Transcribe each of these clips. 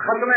ختم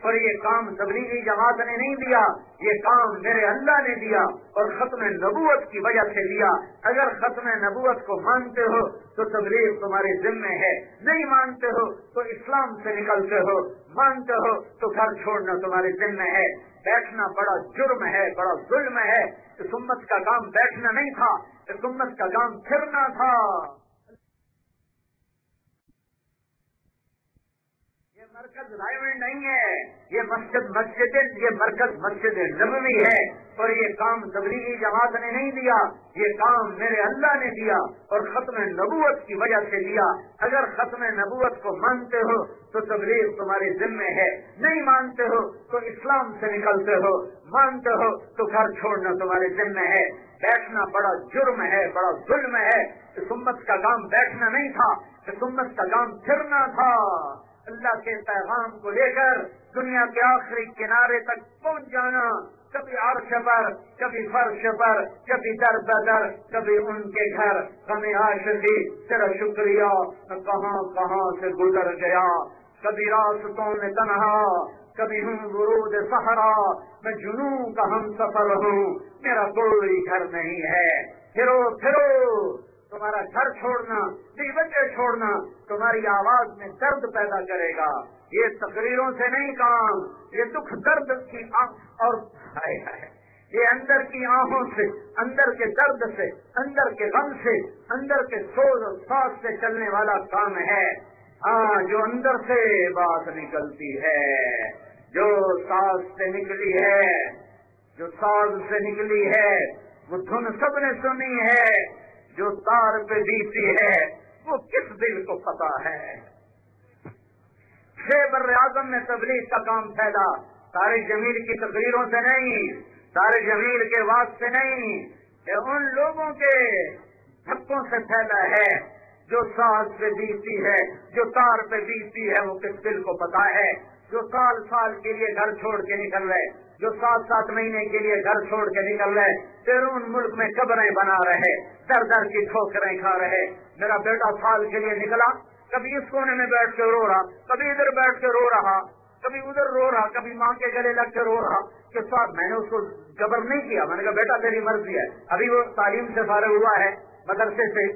اور یہ کام تبلیغی جماعت نے نہیں دیا، یہ کام میرے اللہ نے دیا اور ختم نبوت کی وجہ سے دیا۔ اگر ختم نبوت کو مانتے ہو تو تبلیغ تمہارے ذمے ہے، نہیں مانتے ہو تو اسلام سے نکلتے ہو، مانتے ہو تو گھر چھوڑنا تمہارے ذمے ہے۔ بیٹھنا بڑا جرم ہے، بڑا ظلم ہے۔ اس امت کا کام بیٹھنا نہیں تھا، اس امت کا کام پھرنا تھا۔ مرکز رائمنڈ نہیں ہے، یہ مرکز مسجد نبوی ہے، اور یہ کام تبلیغی جماعت نے نہیں دیا، یہ کام میرے اللہ نے دیا اور ختم نبوت کی وجہ سے دیا۔ اگر ختم نبوت کو مانتے ہو تو تبلیغ تمہارے ذمے ہے، نہیں مانتے ہو تو اسلام سے نکلتے ہو، مانتے ہو تو گھر چھوڑنا تمہارے ذمے ہے۔ بیٹھنا بڑا جرم ہے، بڑا ظلم ہے۔ اس امت کا کام بیٹھنا نہیں تھا، اس امت کا کام پھرنا تھا۔ اللہ کے پیغام کو لے کر دنیا کے آخری کنارے تک پہنچ جانا، کبھی عرش پر، کبھی فرش پر، کبھی در بدر، کبھی ان کے گھر، ہمیں عاشقی تیرا شکریہ کہاں کہاں سے گزر گیا، کبھی راستوں میں تنہا، کبھی ہوں ورود صحرا، میں جنوں کا ہم سفر ہوں، میرا کوئی گھر نہیں ہے۔ پھرو پھرو، تمہارا گھر چھوڑنا، بیوی بچے چھوڑنا تمہاری آواز میں درد پیدا کرے گا۔ یہ تقریروں سے نہیں کام، یہ دکھ درد کی اور یہ اندر کی آنکھوں سے، اندر کے درد سے، اندر کے غم سے، اندر کے سوز اور ساز سے چلنے والا کام ہے۔ ہاں، جو اندر سے بات نکلتی ہے، جو ساز سے نکلی ہے، جو ساز سے نکلی ہے، وہ دھن سب نے سنی ہے، جو تار پہ بیتی ہے وہ کس دل کو پتا ہے۔ بر اعظم میں تبلیغ کا کام پھیلا، طارق جمیل کی تقریروں سے نہیں، طارق جمیل کے واز سے نہیں، یہ ان لوگوں کے دھکوں سے پھیلا ہے جو ساز پہ بیتی ہے، جو تار پہ بیتی ہے، وہ کس دل کو پتا ہے۔ جو سال سال کے لیے گھر چھوڑ کے نکل رہے، جو 7 مہینے کے لیے گھر چھوڑ کے نکل رہے، بیرون ملک میں قبریں بنا رہے، در در کی ٹھوکریں کھا رہے۔ میرا بیٹا سال کے لیے نکلا، کبھی اس کونے میں بیٹھ کے رو رہا، کبھی ادھر بیٹھ کے رو رہا، کبھی ادھر رو رہا، کبھی ماں کے گلے لگ کے رو رہا۔ کہ صاحب میں نے اس کو جبر نہیں کیا، میں نے کہا بیٹا تیری مرضی ہے۔ ابھی وہ تعلیم سے فارغ ہوا ہے مدرسے سے،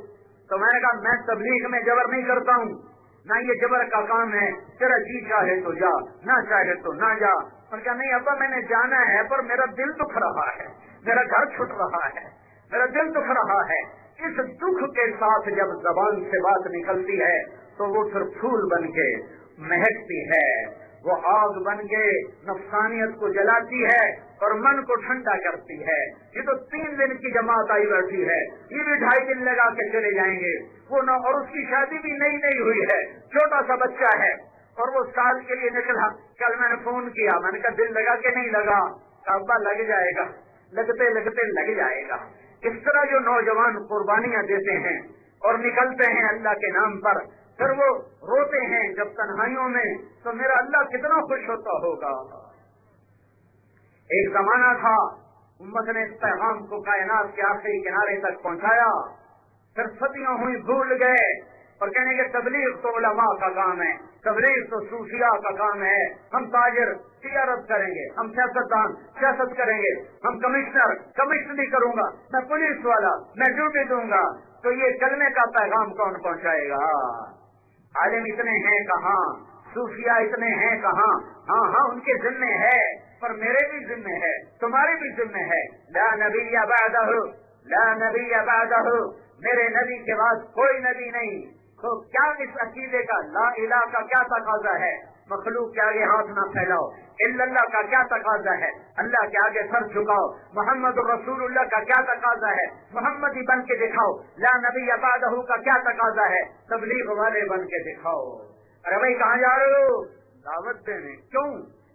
تو میں نے کہا میں تبلیغ میں جبر نہیں کرتا ہوں، نہ یہ جبر کا کام ہے، تیرا جی چاہے تو جا، نہ چاہے تو نہ جا۔ اور کہا نہیں ابا میں نے جانا ہے، پر میرا دل دکھ رہا ہے، میرا گھر چھٹ رہا ہے، میرا دل دکھ رہا ہے۔ اس دکھ کے ساتھ جب زبان سے بات نکلتی ہے تو وہ پھر پھول بن کے مہکتی ہے، وہ آگ بن کے نفسانیت کو جلاتی ہے اور من کو ٹھنڈا کرتی ہے۔ یہ تو 3 دن کی جماعت آئی بیٹھی ہے، یہ بھی 2.5 دن لگا کے چلے جائیں گے۔ وہ نہ، اور اس کی شادی بھی نئی ہوئی ہے، چھوٹا سا بچہ ہے، اور وہ سال کے لیے نکلا۔ کل میں نے فون کیا، میں نے کہا دل لگا کہ نہیں لگا؟ ابا لگ جائے گا، لگتے لگتے لگ جائے گا۔ اس طرح جو نوجوان قربانیاں دیتے ہیں اور نکلتے ہیں اللہ کے نام پر، پھر وہ روتے ہیں جب تنہائیوں میں، تو میرا اللہ کتنا خوش ہوتا ہوگا۔ ایک زمانہ تھا، امت نے اس پیغام کو کائنات کے آخری کنارے تک پہنچایا، پھر صدیوں ہوئی بھول گئے اور کہنے کے تبلیغ تو علماء کا کام ہے، تبلیغ تو صوفیاء کا کام ہے، ہم تاجر تجارت کریں گے، ہم سیاستدان سیاست کریں گے، ہم کمشنری کروں گا، میں پولیس والا، میں ڈیوٹی دوں گا۔ تو یہ چلنے کا پیغام کون پہنچائے گا؟ عالم اتنے ہیں کہاں، صوفیاء اتنے ہیں کہاں؟ ہاں ان کے ذمے ہے، پر میرے بھی ذمے ہے، تمہارے بھی ذمے ہے۔ لا نبی بعدہ، لا نبی بعدہ، میرے نبی کے بعد کوئی نبی نہیں۔ تو کیا اس عقیدے کا، لا الہ کا کیا تقاضا ہے؟ مخلوق کے آگے ہاتھ نہ پھیلاؤ۔ الا اللہ کا کیا تقاضا ہے؟ اللہ کے آگے سر جھکاؤ۔ محمد رسول اللہ کا کیا تقاضا ہے؟ محمد ہی بن کے دکھاؤ۔ لا نبی بعدہ کا کیا تقاضا ہے؟ تبلیغ والے بن کے دکھاؤ۔ ارے بھائی کہاں جا رہے ہو؟ دعوت دینے۔ کیوں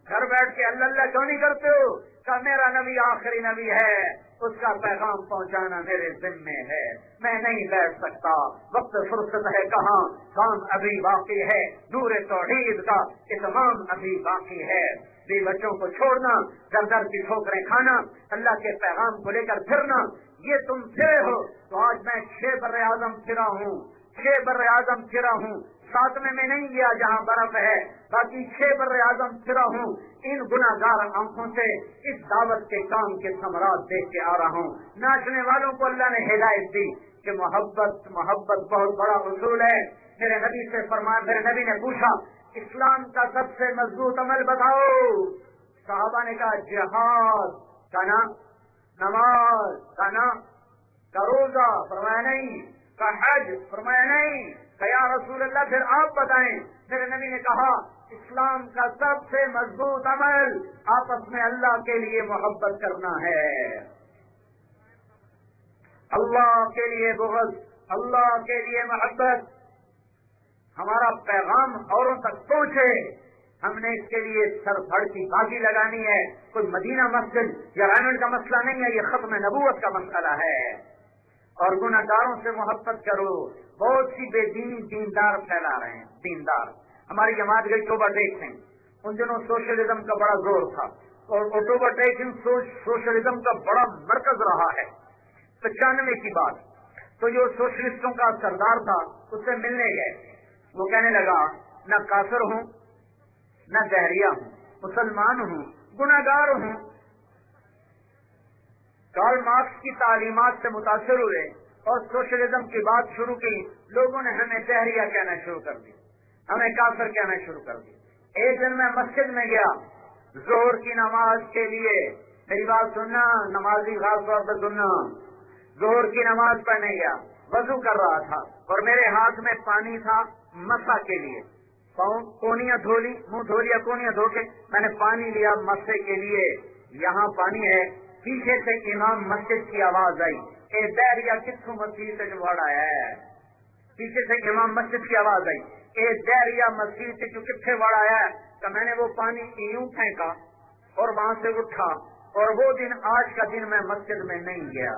گھر بیٹھ کے اللہ کیوں نہیں کرتے ہو؟ کہ میرا نبی آخری نبی ہے، اس کا پیغام پہنچانا میرے ذمے ہے، میں نہیں بیٹھ سکتا، وقت فرصت ہے کہاں، کام ابھی باقی ہے، نور توحید کا اتمام ابھی باقی ہے۔ بھی بچوں کو چھوڑنا، در در کی ٹھوکریں کھانا، اللہ کے پیغام کو لے کر پھرنا، یہ تم پھرے ہو۔ تو آج میں 6 بر اعظم پھرا ہوں، ساتویں میں نہیں گیا جہاں برف ہے، باقی 6 بر اعظم پھرا ہوں، ان گناہگار آنکھوں سے اس دعوت کے کام کے ثمرات دیکھ کے آ رہا ہوں۔ ناچنے والوں کو اللہ نے ہدایت دی کہ محبت بہت بڑا اصول ہے۔ میرے نبی سے فرمایا، میرے نبی نے پوچھا اسلام کا سب سے مضبوط عمل بتاؤ۔ صحابہ نے کہا جہاد کا نا، نماز کا نا، کا روزہ، فرمایا نہیں، کا حج، فرمایا نہیں، کہ یا رسول اللہ پھر آپ بتائیں۔ میرے نبی نے کہا اسلام کا سب سے مضبوط عمل آپس میں اللہ کے لیے محبت کرنا ہے، اللہ کے لیے بغض، اللہ کے لیے محبت۔ ہمارا پیغام اوروں تک پہنچے، ہم نے اس کے لیے سر پھڑ کی بازی لگانی ہے۔ کوئی مدینہ مسجد یا رائمنڈ کا مسئلہ نہیں ہے، یہ ختم نبوت کا مسئلہ ہے۔ اور گناہگاروں سے محبت کرو۔ بہت سی بے دین دیندار پھیلا رہے ہیں، دیندار۔ ہماری جماعت گئی اکتوبر ٹیکنگ، ان دنوں سوشلزم کا بڑا زور تھا، اور اکتوبر ٹیکنگ سوشلزم کا بڑا مرکز رہا ہے۔ 95 کی بات، تو جو سوشلسٹوں کا سردار تھا اس سے ملنے گئے، وہ کہنے لگا نہ کافر ہوں نہ دہریہ ہوں، مسلمان ہوں، گناہگار ہوں۔ کارل مارکس کی تعلیمات سے متاثر ہوئے اور سوشلزم کی بات شروع کی، لوگوں نے ہمیں دہریہ کہنا شروع کر دی، ہمیں کافر کہنا شروع کر دی۔ ایک دن میں مسجد میں گیا ظہر کی نماز کے لیے، میری بات سننا، نمازی خاص طور پر سننا، ظہر کی نماز پڑھنے گیا، وضو کر رہا تھا اور میرے ہاتھ میں پانی تھا مسح کے لیے، کونیاں دھو لی، منہ دھو لیا، کونیاں دھو کے میں نے پانی لیا مسح کے لیے، یہاں پانی ہے، پیچھے سے امام مسجد کی آواز آئی، اے دہریہ کتوں مسجد سے جوڑ آیا ہے، پیچھے سے امام مسجد کی آواز آئی، اے دہریہ مسجد سے جو کتنے وڑ آیا ہے، تو میں نے وہ پانی یوں پھینکا اور وہاں سے اٹھا، اور وہ دن آج کا دن میں مسجد میں نہیں گیا۔